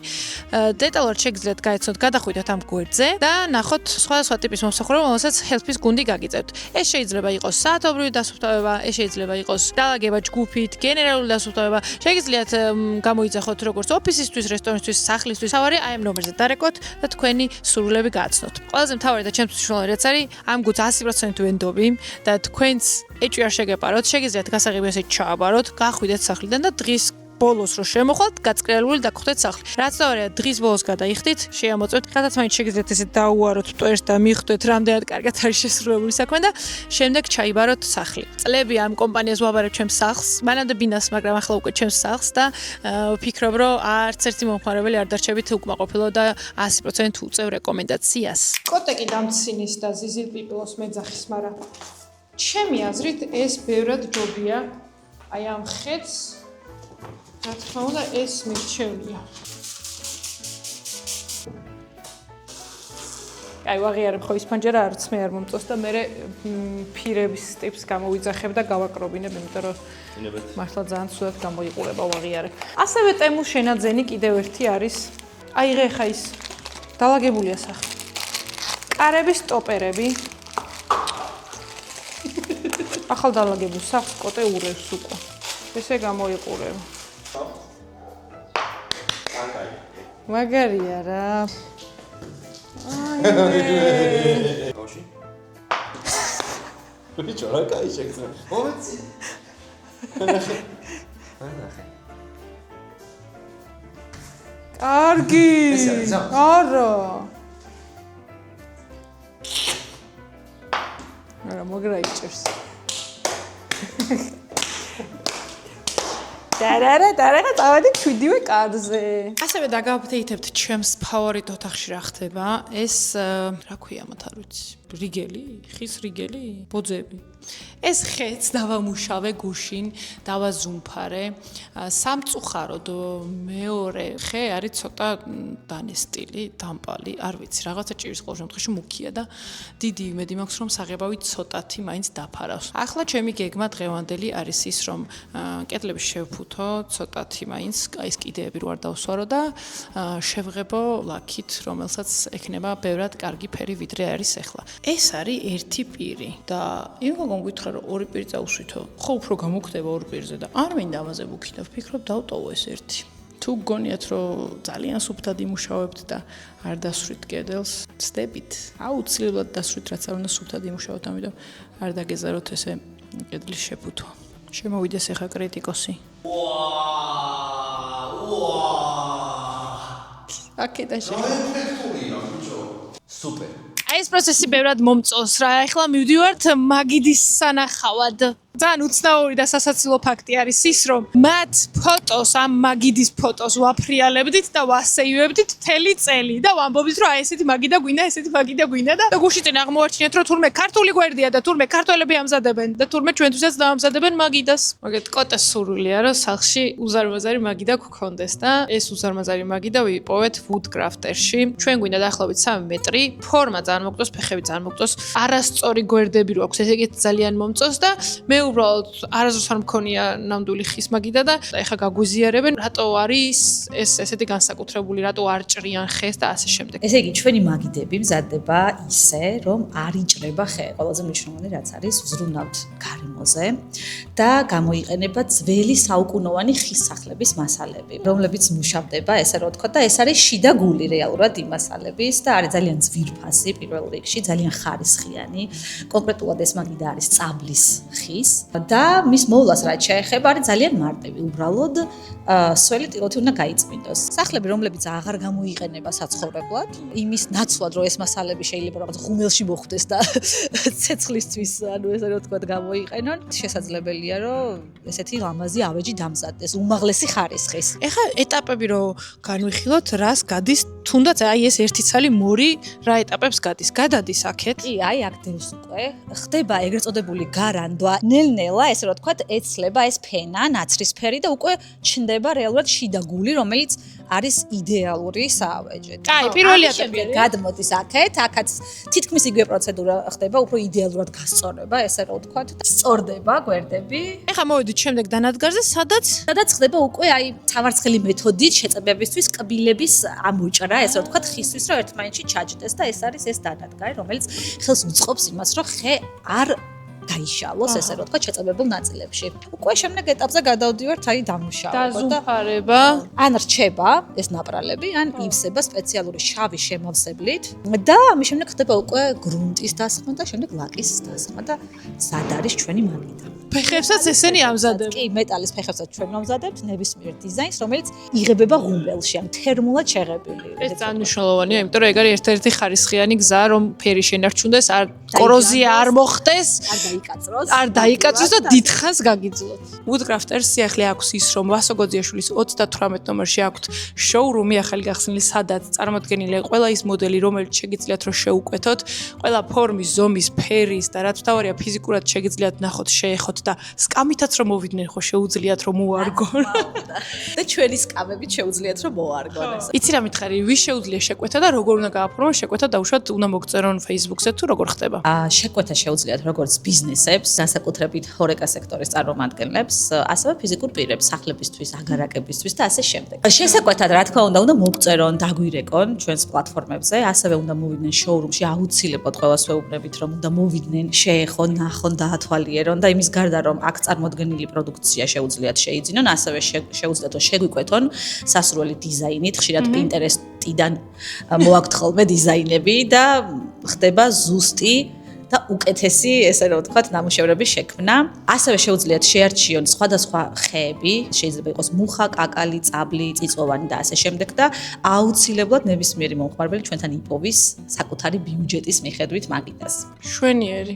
დეტალურად შეგიძლიათ გაეცნოთ, გადახვიდეთ ამ გვერდზე და ნახოთ სხვადასხვა ტიპის მომსახურება, რომელსაც ჰელფის გუნდი გაგიწევთ. ეს შეიძლება იყოს საათობრივი დასუფთავება, ეს შეიძლება იყოს დალაგება ჯგუფით, გენერალური დასუფთავება. შეგიძლიათ გამოიძახოთ როგორც ოფისისთვის, რესტორნისთვის, სახლისთვის. თავარი აი ამ ნომერზე დარეკოთ და თქვენი სურვილები გააცნოთ. ყველაზე მთავარი და ჩემთვის მნიშვნელოვანი რაც არის, ამ გუნდს 100% ვენდობი და თქვენც ეჭვი არ შეგეპაროთ, შეგიძლიათ გასაღები ასე ჩააბაროთ, გახვიდეთ სახლიდან და დღის ბოლოს რო შემოხვალთ, გაწკრიალებული დაგხვდეთ სახლი. რაც თავარია, დღის ბოლოს გადაიხდით, შეამოწევთ. გადაც მაინც შეგიძლიათ ესე დაუაროთ მტვერს და მიხვდეთ, რამდენად კარგად არის შესრულებული საქმე და შემდეგ ჩაიბაროთ სახლი. წლები ამ კომპანიას ვაბარებ ჩემს სახლს, მანამდე ბინას, მაგრამ ახლა უკვე ჩემს სახლს და ვფიქრობ, რომ არც ერთი მომხმარებელი არ დარჩებით უკმაყოფილო და 100% უწევ რეკომენდაციას. კოტეკი დამცინის და ზიზილპიპილოს მეძახის, მაგრამ ჩემი აზრით ეს ბევრად ჯობია. აი ამ ხედს რა თქმა უნდა ეს მირჩევნია. აი ვაღიარებ ხო ის ფანჯარა არც მე არ მომწონს და მე ფირების ტიპს გამოვიძახებ და გავაკრობინებ, იმიტომ რომ მართლა ძალიან ცუდად გამოიყურება ვაღიარებ. ასევე ტემუს შენაძენი კიდევ ერთი არის. აიღე ხა ის დალაგებულია სახლი. კარების ტოპერები. ახალ დალაგებულ სახლს კოტე ურევს უკვე. ესე გამოიყურება. მაგარია რა. აი. კოში. ბიჭო, რა კაი შეგძლო. მომეცი. ანახე. კარგი. არა. არა, მოგრაიჭერს. დარარა წავედი ჩვიდივე კარზე. ასევე დაგაფთეითებთ ჩემს ფავორიტ ოთახში რა ხდება. ეს რა ქვია მათ არ ვიცი. რიგელი, ხის რიგელი, ბოძები. ეს ხეც დავამუშავე გუშინ, დავაზუმფარე. სამწუხაროდ მეორე ხე არის ცოტა დანესტილი, დამპალი, არ ვიცი, რაღაცა ჭირის ყოველ შემთხვევაში მუქია და დიდი იმედი მაქვს რომ საღებავი ცოტათი მაინც დაფარავს. ახლა ჩემი გეგმა დღევანდელი არის ის რომ კედლები შევფუთო, ცოტათი მაინც აი ეს კიდეები რო არ დავსვარო და შევღებო ლაქით, რომელსაც ექნება ბევრად კარგი ფერი ვიდრე არის ახლა. ეს არის ერთი პირი და იმგო გონგვითხრა რომ ორი პირი წაუსვითო. ხო უფრო გამოგხდება ორი პირზე და არ მინდა ამაზე ვუქინა, ვფიქრობ დავტოვო ეს ერთი. თუ გგონიათ რომ ძალიან სუფთად იმუშავებთ და არ დასვრით კედელს, ცდებით. აუცილებლად დასვრით, რაც არ უნდა სუფთად იმუშაოთ, ამიტომ არ დაგეზაროთ ესე კედლის შეფუთვა. შემოვიდეს ახლა კრიტიკოსი. აკეთა ეფექტურია, ბიჭო. სუპერ. ეს პროცესი ბევრად მომწონს რა. ახლა მივდივართ მაგიდის სანახავად. ძალიან უცნაური და სასაცილო ფაქტი არის ის, რომ მათ ფოტოს, ამ მაგიდის ფოტოს ვაფრიალებდით და ვასეივებდით მთელი წელი და ვამბობთ, რომ აი ესეთი მაგიდა გვინდა, ესეთი მაგიდა გვინდა და გუშინ წინ აღმოაჩინეთ, რომ თურმე ქართული გვერდია და თურმე ქართველები ამზადებენ და თურმე ჩვენთვისაც დაამზადებენ მაგიდას. მაგეთ კოტეს სურვილია, რომ სახლში უზარმაზარი მაგიდა გქონდეს და ეს უზარმაზარი მაგიდა ვიპოვეთ Woodcrafter-ში. ჩვენ გვინდა დაახლოებით 3 მეტრი, ფორმა ძალიან მოგწონს, ფეხები ძალიან მოგწონს, არასწორი გვერდები რო აქვს, ესე იგი ძალიან მომწონს და მე უბრალოდ არასდროს არ მქონია ნამდვილი ხის მაგიდა და ეხა გაგვიზიარებენ, რატო არის ეს ესეთი განსაკუთრებული, რატო არ ჭრიან ხეს და ასე შემდეგ. ესე იგი, ჩვენი მაგიდები მზადდება ისე, რომ არ იჭრება ხე. ყველაზე მნიშვნელოვანი რაც არის, ვზრუნავთ გარემოზე და გამოიყენება ძველი საუკუნოვანი ხის სახლების მასალები, რომლებიც მუშავდება, ესე რომ ვთქვა და ეს არის შიდა გული რეალურად იმ მასალების და არის ძალიან ძვირფასი პირველ რიგში, ძალიან ხარისხიანი. კონკრეტულად ეს მაგიდა არის წაბლის ხის და მის მოვლას რაც შეეხება არის ძალიან მარტივი, უბრალოდ სველი ტილოთი უნდა გაიწმინდოს. სახლები, რომლებიც აღარ გამოიყენება საცხოვრებლად, იმის ნაცვლად, რომ ეს მასალები შეიძლება რაღაც ღუმელში მოხვდეს და ცეცხლისთვის, ანუ ესე რომ ვთქვა, გამოიყენონ, შესაძლებელია, რომ ესეთი ლამაზი ავეჯი დამზადდეს, უმაღლესი ხარისხის. ეხა ეტაპები რო განვიხილოთ, რას გადის, თუნდაც აი ეს ერთი ცალი მორი რა ეტაპებს გადის? გადადის აქეთ? კი, აი აქ დეს უკვე. ხდება ეგრეთ წოდებული გარანდვა. ნელ-ნელა, ესე რომ ვთქვა, ეცლება ეს ფენა, ნაცრისფერი და უკვე ჩნდება რეალურად შიდა გული, რომელიც არის იდეალური საავეჯეთ. აი, პირველი ეტაპი არის. გადმოდის აქეთ, აქაც თითქმის იგივე პროცედურა ხდება, უფრო იდეალურად გასწორება, ესე რომ ვთქვა, და სწორდება გვერდები. ეხა მოვიდით შემდეგ დანადგარზე, სადაც ხდება უკვე აი სამარცხელი მეთოდით შეწებებისთვის კბილების ამოჭრა, ესე რომ ვთქვა, ხისთვის რომ ერთმანეთში ჩაჯდეს და ეს არის ეს დანადგარი, რომელიც ხელს უწყობს იმას, რომ ხე არ გაიშალოს, ესე რომ ვთქვა, შეწებებულ ნაწილებში. უკვე შემდეგ ეტაპზე გადავდივართ აი დამუშავება და დაზუმფარება. ან რჩება ეს ნაპრალები, ან ივსება სპეციალური შავი შემავსებლით და ამის შემდეგ ხდება უკვე გრუნტის დასხმა და შემდეგ ლაკის დასხმა და მზად არის ჩვენი მაგიდა. ფეხებსაც ესენი ამზადებენ. კი, მეტალის ფეხებსაც ჩვენ მომზადებთ ნებისმიერ დიზაინს, რომელიც იღებება ღუმელში, ან თერმულად შეღებილი. ეს ძალიან მნიშვნელოვანია, იმიტომ რომ ეგ არის ერთ-ერთი ხარისხიანი გზა, რომ ფერი შენარჩუნდეს, არ კოროზია არ მოხდეს, არ დაიკაწროს და დიდხანს გაგიძლოთ. Woodcrafter-ს სიახლე აქვს ის, რომ ვასო გოძიაშვილის 38 ნომერში აქვთ შოურუმი ახალი გახსნილი, სადაც წარმოდგენილია ყველა ის მოდელი, რომელიც შეგიძლიათ რომ შეუკვეთოთ, ყველა ფორმის, ზომის, ფერის და რაც მთავარია ფიზიკურად შეგიძლიათ ნახოთ, შეეხოთ და სკამითაც რომ მოვიდნენ, ხო შეუძლიათ რომ მოარგონ. და ჩვენი სკამებით შეუძლიათ რომ მოარგონ ეს. იცი რა მითხარი, ვის შეუძლია შეკვეთა და როგორ უნდა გააფორმო შეკვეთა დაუშვათ უნდა მოგწერონ Facebook-ზე თუ როგორ ხდება? შეკვეთა შეუძლიათ როგორც ბიზნესებს, განსაკუთრებით ჰორეკა სექტორის წარმომადგენლებს, ასევე ფიზიკურ პირებს, სახლებისთვის, აგარაკებისთვის და ასე შემდეგ. შესაკვეთად, რა თქმა უნდა, მოგწერონ, დაგვირეკონ ჩვენს პლატფორმებზე, ასევე უნდა მოვიდნენ შოურუმში, აუცილებლად ყველას ვეუბნებით, რომ უნდა მოვიდნენ, შეეხონ, ნახონ, დაათვალიერონ და იმის გარდა რომ აქ წარმოდგენილი პროდუქცია შეუძლიათ შეიძინონ, ასევე შეუძლიათ შეგვიკვეთონ სასურველი დიზაინით, ხშირად Pinterest-იდან მოაქვთ ხოლმე დიზაინები და ხდება ზუსტი და უკეთესი, ესე რომ ვთქვათ, ნამუშევრების შექმნა. ასევე შეუძლიათ შეარჩიონ სხვადასხვა ხეები, შეიძლება იყოს მუხა, კაკალი, წაბლი, წიწვოვანი და ასე შემდეგ და აუცილებლად ნებისმიერი მომხმარებელი ჩვენთან იპოვის საკუთარი ბიუჯეტის მიხედვით მაგიდას. შვენიერი.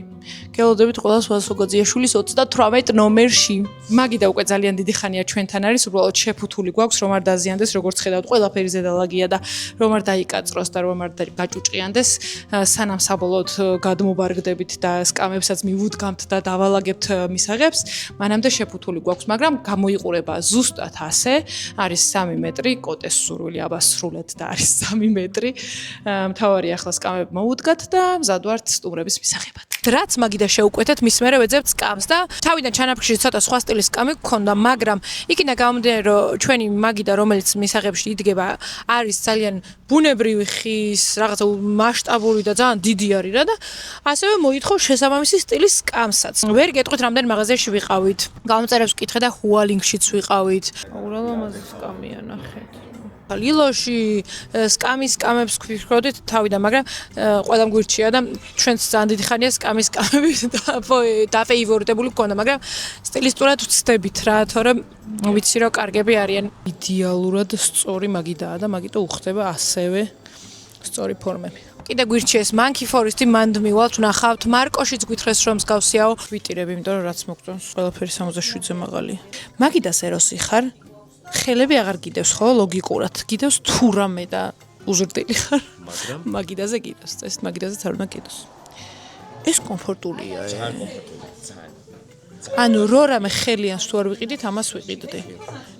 გელოდებით ყველას ვასო გოძიაშვილის 38 ნომერში. მაგიდა უკვე ძალიან დიდი ხანია ჩვენთან არის, უბრალოდ შეფუთული გვაქვს, რომ არ დაზიანდეს, როგორც ხედავთ, ყველაფერი ზედალაგია და რომ არ დაიკაწროს და რომ არ გაჭუჭყიანდეს, სანამ საბოლოოდ გადმობარგდებით და სკამებსაც მივუდგამთ და დავალაგებთ მისაღებს, მანამდე შეფუთული გვაქვს, მაგრამ გამოიყურება ზუსტად ასე, არის 3 მეტრი, კოტეს სურვილი აბასრულეთ და არის 3 მეტრი. მთავარი ახლა სკამები მოვუდგათ და მზად ვართ სტუმრების მისაღებად. რაც მაგიდა შეუკვეთეთ, მის მერე ვეძებთ სკამს და თავიდან ჩანაფიქრში ცოტა სხვა სტილის სკამი გქონდა, მაგრამ იქიდან გამომდინარე, რომ ჩვენი მაგიდა, რომელიც მისაღებში იდგება, არის ძალიან ბუნებრივი ხის, რაღაცა მასშტაბური და ძალიან დიდი არის რა და ასევე მოითხოვ შესაბამისი სტილის სკამსაც. ვერ გეტყვით რამდენ მაღაზიაში ვიყავით. გამომწერებს ვკითხე და ჰუალინგშიც ვიყავით. უბრალოდ სკამია ნახეთ. ლილოში სკამებს ვფიქრობდით თავიდან, მაგრამ ყველამ გვირჩია და ჩვენც ძალიან დიდი ხანია სკამები დაფეივორიტებული გქონდა, მაგრამ სტილისტურად ვცდებით რა, თორემ ვიცი რომ კარგები არიან. იდეალურად სწორი მაგიდაა და მაგიტო უხდება ასევე სწორი ფორმები. კიდე გვირჩიეს Monkey Forest-ი მანდ მივალთ ვნახავთ მარკოშიც გვითხრეს რომ მსგავსიაო ვიტირები იმიტომ რომ რაც მოგწონს ყველაფერი 67-ზე მაღალია მაგიდას ეროსი ხარ ხელები აღარ გიდევს ხო ლოგიკურად გიდევს თუ რამე და უზრდელი ხარ მაგრამ მაგიდაზე გიდევს ეს მაგიდაზეც არ უნდა გიდოს ეს კომფორტულია ძალიან კომფორტულია ძალიან ანუ რო რამე ხელიანს თუ არ ვიყიდით ამას ვიყიდდი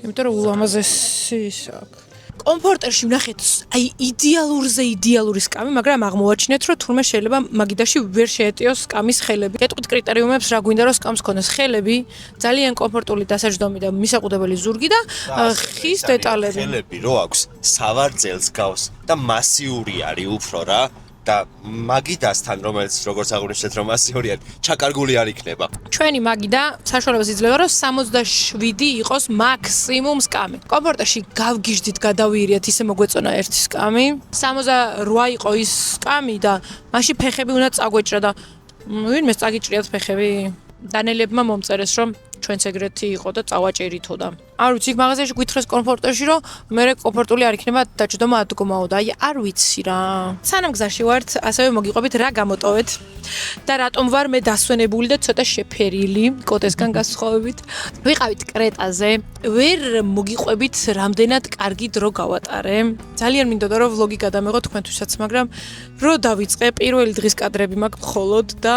იმიტომ რომ ულამაზესი ის აქვს კომფორტერში ვნახეთ აი იდეალურზე იდეალური სკამი მაგრამ აღმოვაჩინეთ რომ თურმე შეიძლება მაგიდაში ვერ შეეტიოს სკამის ხელები გეტყვით კრიტერიუმებს რა გვინდა რომ სკამს ქონდეს ხელები ძალიან კომფორტული დასაჯდომი და მისაყუდებელი ზურგი და ხის დეტალები ხელები რო აქვს სავარძელს გავს და მასიური არის უფრო რა და მაგიდასთან რომელიც როგორც აღნიშნეთ რომ მასიური არის ჩაკარგული არ იქნება ჩვენი მაგიდა საშუალებას იძლევა რომ 67 იყოს მაქსიმუმ სკამი კომფორტერში გავგიჟდით გადავიერიათ ისე მოგვეწონა ერთი სკამი 68 იყო ის სკამი და მაშინ ფეხები უნდა წაგვეჭრა და ვინმე წაგიჭრიათ ფეხები დანელებმა მომწერეს რომ ჩვენც ეგრეთი იყო და წავაჭერითო და არ ვიცი მაღაზიაში გვითხრეს კომფორტერში რომ მე კომფორტული არ იქნება დაჭდომა ადგომაო და აი არ ვიცი რა სანამ გზაში ვართ ასევე მოგიყვებით რა გამოტოვეთ და რატომ ვარ მე დასვენებული და ცოტა შეფერილი კოტესგან გასხოვებით ვიყავით კრეტაზე ვერ მოგიყვებით რამდენად კარგი დრო გავატარე ძალიან მინდოდა რომ ვლოგი გადამეღო თქვენთვისაც მაგრამ რო დავიწყე პირველი დღის კადრები მაქვს მხოლოდ და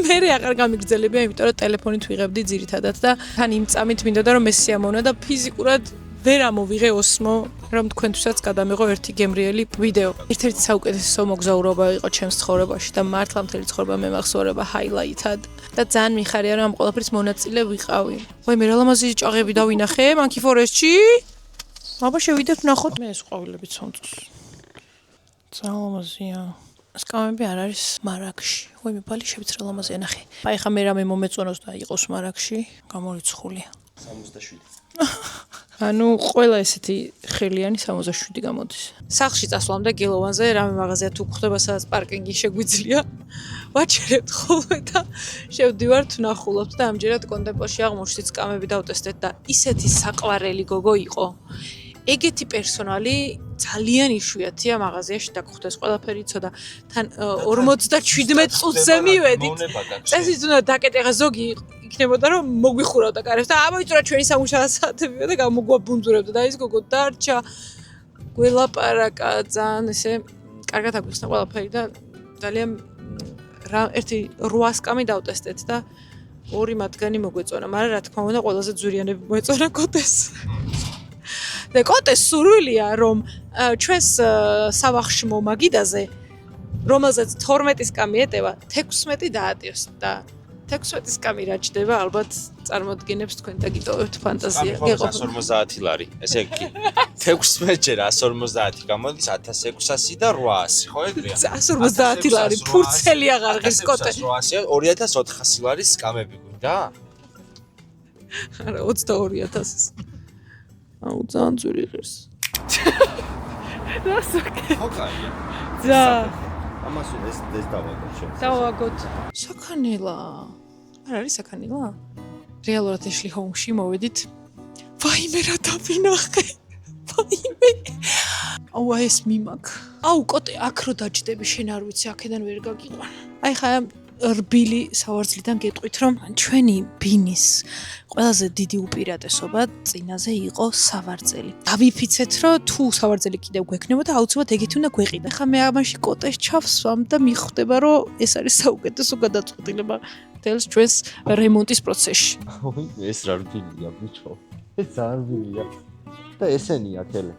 მე აღარ გამიგრძელებია იმიტომ რომ ტელეფონით ვიღებდი ძირითადად და თან იმ წამით მინდოდა რომ ეს სიამოვნა და ფიზიკურად ვერ ამოვიღე ოსმო რომ თქვენთვისაც გადამეღო ერთი გემრიელი ვიდეო ერთ-ერთი საუკეთესო მოგზაურობა იყო ჩემს ცხოვრებაში და მართლა მთელი ცხოვრება მე მახსოვრება ჰაილაითად და ძალიან მიხარია რომ ამ ყველაფრის მონაწილე ვიყავი ვაი მე რა ლამაზი ჭაღები დავინახე Monkey Forest-ში აბა შევიდეთ ვნახოთ მე ეს ყვავილები ცონწოს ძალიან ლამაზია სკამები არ არის მარაგში ვაი მე ბალი შევიც რა ლამაზია ნახე აი ხა მე რამე მომეწონოს და იყოს მარაგში გამორიცხულია 67 ანუ ყველა ესეთი ხელიანი 67 გამოდის. სახლში წასვლამდე გილოვანზე რამე მაღაზია თუ გვხვდება სადაც პარკინგი შეგვიძლია. ვაჩერებთ ხოლმე და შევდივართ ვნახულობთ და ამჯერად კონტემპოში აღმოჩნდით სკამები დავტესტეთ და ისეთი საყვარელი გოგო იყო. ეგეთი პერსონალი ძალიან იშვიათია მაღაზიაში დაგხვდეს ყველაფერი იცოდა თან 57 წუთზე მივედით. წესით უნდა დაკეტეხა ზოგი იქნებოდა რომ მოგვიხურავდა კარებს და ამოიწურა ჩვენი სამუშაო საათები და გამოგვაბუნძურებდა და ის გოგო დარჩა გველაპარაკა ძალიან ესე კარგად აგვიხსნა ყველაფერი და ძალიან ერთი 8 სკამი დავტესტეთ და 2 მათგანი მოგვეწონა მაგრამ რა თქმა უნდა ყველაზე ძვირიანები მოეწონა კოტეს და კოტეს სურვილია რომ ჩვენს სავახშმო მაგიდაზე რომელზეც 12 სკამი ეტევა 16 დაატიოს და 16 სკამი რა ჭდება ალბათ წარმოადგენებს თქვენ და გიტოვებთ ფანტაზია გეყოფ 150 ლარი ესე იგი 16 ჯერ 150 გამოდის 1600 და 800 ხო ეგრეა 150 ლარი ფურცელი აღარ ღირს კოტე 800 2400 ლარი სკამები გვინდა არა 22000 აუ ძალიან ძვირი ღირს რასაკე ხო კაია ძა ამას ეს დავაგოთ შენ დავაგოთ საქანელა არ არის საქანელა რეალურად ეშლი ჰოუმში მოვედით ვაიმე რა დავინახე ვაიმე აუ ეს მიმაქ აუ კოტე აქ რო დაჯდები შენ არ ვიცი აქედან ვერ გაგიყვან აი ხა რბილი სავარძლიდან გეტყვით რომ ჩვენი ბინის ყველაზე დიდი უპირატესობა წინაზე იყო სავარძელი. დავიფიცეთ რომ თუ სავარძელი კიდევ გვექნებოდა აუცილებლად ეგეთი უნდა გვეყიდა. ხა მე ამაში კოტეს ჩავსვამ და მიხვდება რომ ეს არის საუკეთესო გადაწყვეტილება თელს ჩვენს რემონტის პროცესში. ეს რა რბილია ბიჭო. ეს ძალიან რბილია. და ესენია თელე.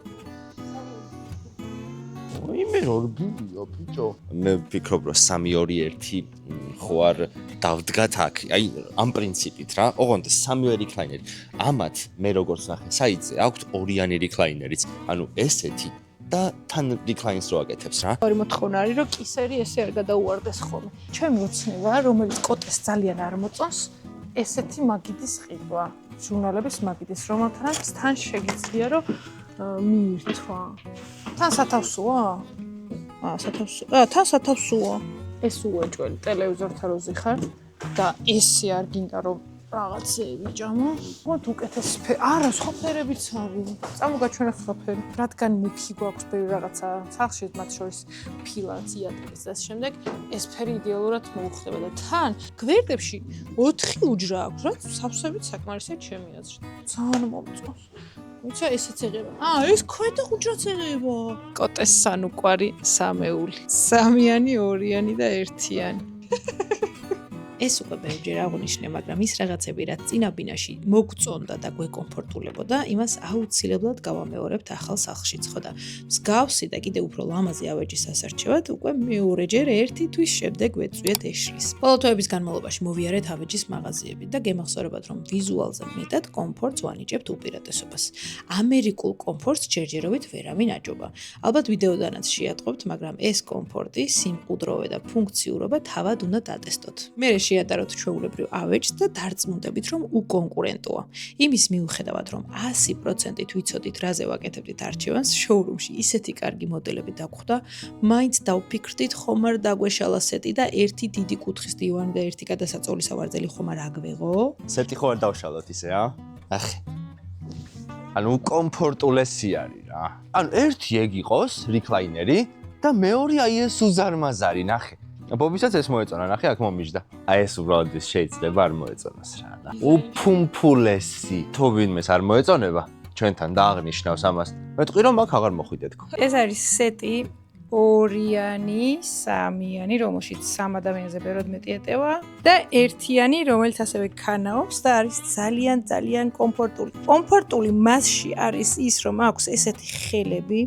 იმე რბილია ბიჭო. მე ვფიქრობ რომ 3-2-1 ხო არ დავდგათ აქ. აი ამ პრინციპით რა. ოღონდ 3 რიკლაინერი. ამათ მე როგორც ნახე საიტზე აქვს 2-იანი რიკლაინერიც. ანუ ესეთი და თან რიკლაინს რო აკეთებს რა. ორი მოთხოვნა არის რომ კისერი ესე არ გადაუვარდეს ხოლმე. ჩემი ოცნება რომელიც კოტეს ძალიან არ მოწონს ესეთი მაგიდის ყიდვა. ჟურნალების მაგიდის რომელთანაც თან შეგიძლია რომ მიირთვა. თან სათავსოა? სათავსოა. თან სათავსოა. ეს უეჭველი ტელევიზორთან რო ზიხარ და ესე არ გინდა რომ რაღაცეები ჭამო. მოთ უკეთეს ფერი. არა, სხვა ფერებიც არის. წამოგაჩვენე სხვა ფერი. რადგან მიქი გვაქვს ბევრი რაღაცა. სახში მათ შორის ფილაც, იატაკიც და შემდეგ ეს ფერი იდეალურად მოუხდება და თან გვერდებში 4 უჯრა აქვს, რაც სავსებით საკმარისია ჩემი აზრით. ძალიან მომწონს. ვიცა ესეც ეღება. ეს ქვედა უჯრაც ეღება. კოტეს სანუკვარი სამეული. სამიანი, ორიანი და ერთიანი. ეს უკვე ბევრჯერ აღნიშნე, მაგრამ ის რაღაცები, რაც წინა ბინაში მოგწონდა და გვეკომფორტულებოდა, იმას აუცილებლად გავამეორებთ ახალ სახლშიც, ხო და მსგავსი და კიდევ უფრო ლამაზი ავეჯის ასარჩევად უკვე მეორეჯერ ერთი თვის შემდეგ ვეწვიეთ ეშლის. ბოლო თვეების განმავლობაში მოვიარეთ ავეჯის მაღაზიები და გემახსოვრებათ, რომ ვიზუალზე მეტად კომფორტს ვანიჭებთ უპირატესობას. ამერიკულ კომფორტს ჯერჯერობით ვერავინ აჯობა. ალბათ ვიდეოდანაც შეატყობთ, მაგრამ ეს კომფორტი, სიმყუდროვე და ფუნქციურობა თავად უნდა დატესტოთ. მე შეადაროთ ჩვეულებრივ ავეჯს და დარწმუნდებით, რომ უკონკურენტოა. იმის მიუხედავად, რომ 100%-ით ვიცოდით, რაზე ვაკეთებდით არჩევანს, შოურუმში ისეთი კარგი მოდელები დაგვხვდა, მაინც დავფიქრდით, ხომ არ დაგვეშალა სეტი და ერთი დიდი კუთხის დივანი და ერთი გადასაწვეული სავარძელი ხომ არ აგვეღო? სეტი ხო არ დავშალოთ ისე, ახი. ანუ კომფორტულესი არის რა. ანუ ერთი ეგ იყოს, რიკლაინერი და მეორე აი ეს უზარმაზარი, ნახე. ბობისაც ეს მოეწონა, ნახე, აქ მომიჯდა. აი ეს უბრალოდ შეიძლება არ მოეწონოს რა და. უფუმფულესი. თუ ვინმეს არ მოეწონება, ჩვენთან დააღნიშნავს ამას. მეტყვი რომ აქ აღარ მოხვიდეთ ხო. ეს არის სეტი ორიანი, სამიანი, რომელშიც 3 ადამიანზე ბევრად მეტი ეტევა და ერთიანი, რომელიც ასევე ქანაობს და არის ძალიან კომფორტული. კომფორტული მასში არის ის, რომ აქვს ესეთი ხელები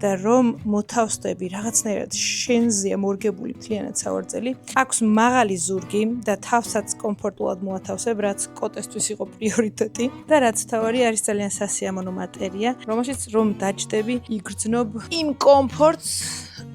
და რომ მოთავსდები რაღაცნაირად შენზეა მორგებული მთლიანად სავარძელი. აქვს მაღალი ზურგი და თავსაც კომფორტულად მოათავსებ, რაც კოტესთვის იყო პრიორიტეტი და რაც თავარი არის ძალიან სასიამოვნო მატერია, რომელშიც რომ დაჯდები, იგრძნობ იმ კომფორტს,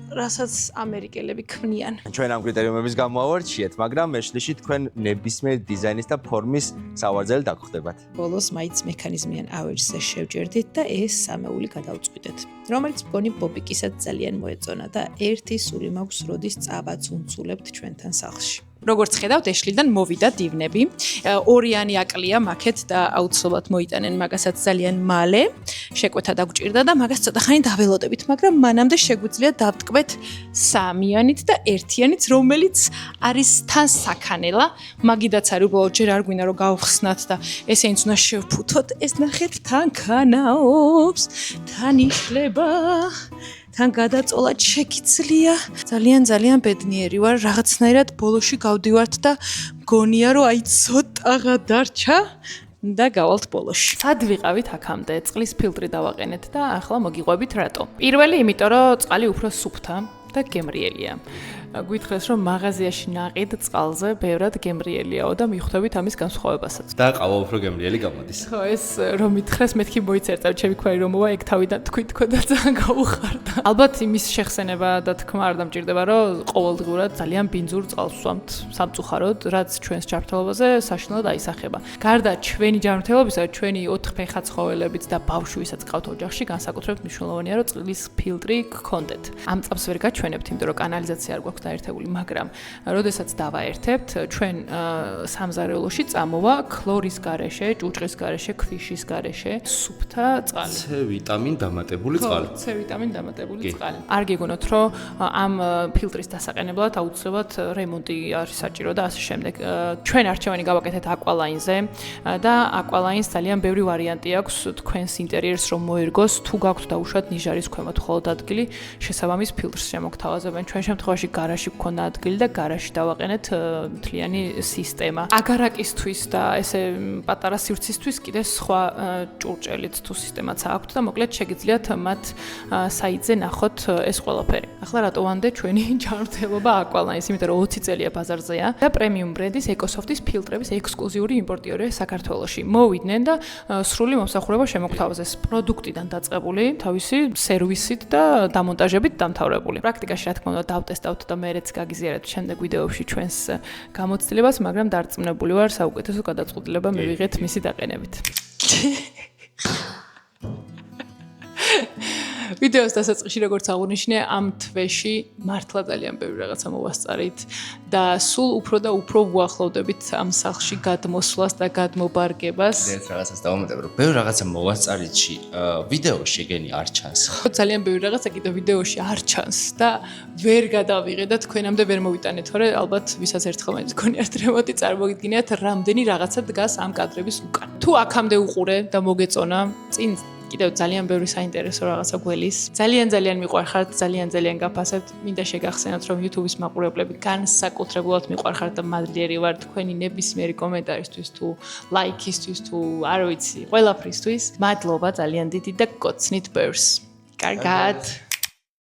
რასაც ამერიკელები ქმნიან. ჩვენ ამ კრიტერიუმების გამოავარჩიეთ, მაგრამ მეშლიში თქვენ ნებისმიერ დიზაინის და ფორმის სავარძელი დაგხვდებათ. ბოლოს მაინც მექანიზმიან ავეჯზე შევჯერდით და ეს სამეული გადავწყვიტეთ, რომელიც მგონი ბობიკისაც ძალიან მოეწონა და ერთი სული მაქვს, როდის წაბაც უნცულებთ ჩვენთან სახლში. როგორც ხედავთ, ეშლიდან მოვიდა დივნები. ორიანი აკლია მაქეთ და აუცილებლად მოიტანენ მაგასაც ძალიან მალე. შეკვეთა დაგვჭირდა და მაგას ცოტა ხანი დაველოდებით, მაგრამ მანამდე შეგვიძლია დავტკბეთ სამიანით და ერთიანით, რომელიც არის თან საქანელა. მაგიდაც არის უბრალოდ ჯერ არ გვინდა რომ გავხსნათ და ესეც უნდა შევფუთოთ. ეს ნახეთ თან ქანაობს, თან იშლება. თან გადაწოლად შეგიძლია. ძალიან ბედნიერი ვარ, რაღაცნაირად ბოლოში გავდივართ და მგონია რომ აი ცოტაღა დარჩა და გავალთ ბოლოში. სად ვიყავით აქამდე? წყლის ფილტრი დავაყენეთ და ახლა მოგიყვებით რატო? პირველი, იმიტომ რომ წყალი უფრო სუფთა და გემრიელია. გვითხრეს რომ მაღაზიაში ნაყიდ წყალზე ბევრად გემრიელიაო და მიხვდებით ამის განსხვავებასაც. და ყავა უფრო გემრიელი გამოდის. ხო, ეს რომ მითხრეს მეთქი მოიწერწავ ჩემი ქვარი რომ მოვა ეგ თავიდან თქვი და ძალიან გაუხარდა. ალბათ იმის შეხსენება და თქმა არ დამჭირდება რომ ყოველდღურად ძალიან ბინძურ წყალს ვსვამთ სამწუხაროდ, რაც ჩვენს ჯანმრთელობაზე საშინელად აისახება. გარდა ჩვენი ჯანმრთელობისა, ჩვენი 4 ფეხა ცხოველებიც და ბავშვი ვისაც ყავთ ოჯახში, განსაკუთრებით მნიშვნელოვანია რომ წყლის ფილტრი გქონდეთ. ამ წამს ვერ გაჩვენებთ, იმიტომ რომ კანალიზაცია არ გვაქვს დაერთებული, მაგრამ როდესაც დავაერთებთ, ჩვენ სამზარეულოში წამოვა ქლორის გარეშე, ჭუჭყის გარეშე, ქვიშის გარეშე, სუფთა წყალი. C ვიტამინ დამატებული წყალი. C ვიტამინ დამატებული წყალი. არ გეგონოთ, რომ ამ ფილტრის დასაყენებლად აუცილებლად რემონტი არის საჭირო და ასე შემდეგ. ჩვენ არჩევანი გავაკეთეთ Aqualine-ზე და Aqualine-ს ძალიან ბევრი ვარიანტი აქვს თქვენს ინტერიერს რომ მოერგოს, თუ გაქვთ დაუშვათ ნიჟარის ქვემოთ მხოლოდ ადგილი, შესაბამის ფილტრს შემოგთავაზებენ. ჩვენ შემთხვევაში გარაში გქონდა ადგილი და გარაში დავაყენეთ მთლიანი სისტემა. აგარაკისთვის და ესე პატარა სივრცისთვის კიდე სხვა ჭურჭელით თუ სისტემაც აქვს და მოკლედ შეგიძლიათ მათ საიტზე ნახოთ ეს ყველაფერი. ახლა რატო ვანდე ჩვენი ჯანმრთელობა Aqualine-ის, იმიტომ რომ 20 წელია ბაზარზეა და პრემიუმ ბრენდის EcoSoft-ის ფილტრების ექსკლუზიური იმპორტიორია საქართველოში. მოვიდნენ და სრული მომსახურება შემოგთავაზეს პროდუქტიდან დაწყებული, თავისი სერვისით და დამონტაჟებით დამთავრებული. პრაქტიკაში რა თქმა უნდა დავტესტავთ და მეც გაგიზიარეთ შემდეგ ვიდეოებში ჩვენს გამოცდილებას, მაგრამ დარწმუნებული ვარ საუკეთესო გადაწყვეტილება მივიღეთ მისი დაყენებით. ვიდეოს დასაწყისში როგორც აღნიშნე, ამ თვეში მართლა ძალიან ბევრი რაღაცა მოვასწარით და სულ უფრო და უფრო ვუახლოვდებით ამ სახლში გადმოსვლას და გადმობარგებას. ერთ რაღაცას დავამატებ, რომ ბევრი რაღაცა მოვასწარითში ვიდეოში ეგენი არ ჩანს. ძალიან ბევრი რაღაცა კიდე ვიდეოში არ ჩანს და ვერ გადავიღე და თქვენამდე ვერ მოვიტანე, თორე ალბათ ვისაც ერთხელ მაინც გქონიათ რემონტი, წარმოგიდგინეთ რამდენი რაღაცა დგას ამ კადრების უკან. თუ აქამდე უყურე და მოგეწონა, წინ კიდევ ძალიან ბევრი საინტერესო რაღაცა გველის. ძალიან მიყვარხართ, ძალიან გაფასებთ. მინდა შეგახსენოთ, რომ YouTube-ის მაყურებლები განსაკუთრებულად მიყვარხართ და მადლიერი ვარ თქვენი ნებისმიერი კომენტარისთვის თუ ლაიქისთვის თუ არ ვიცი, ყველაფრისთვის. მადლობა ძალიან დიდი და გოცნით ბევრს. კარგად.